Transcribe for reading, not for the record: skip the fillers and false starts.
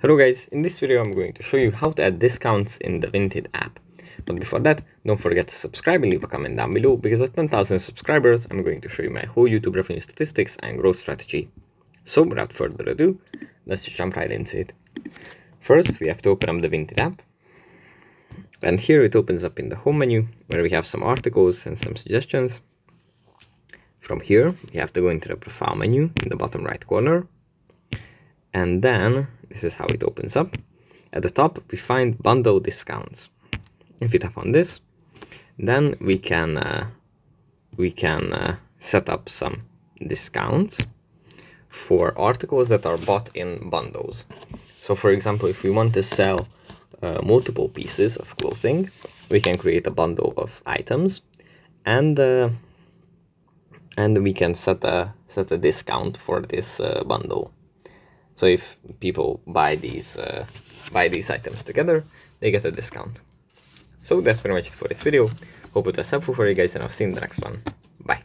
Hello guys, in this video I'm going to show you how to add discounts in the Vinted app. But before that, don't forget to subscribe and leave a comment down below, because at 10,000 subscribers I'm going to show you my whole YouTube revenue statistics and growth strategy. So without further ado, let's just jump right into it. First, we have to open up the Vinted app. And here it opens up in the home menu, where we have some articles and some suggestions. From here, we have to go into the profile menu in the bottom right corner. And then, this is how it opens up. At the top, we find bundle discounts. If we tap on this, then we can set up some discounts for articles that are bought in bundles. So for example, if we want to sell multiple pieces of clothing, we can create a bundle of items, and we can set a discount for this bundle. So if people buy these items together, they get a discount. So that's pretty much it for this video. Hope it was helpful for you guys, and I'll see you in the next one. Bye.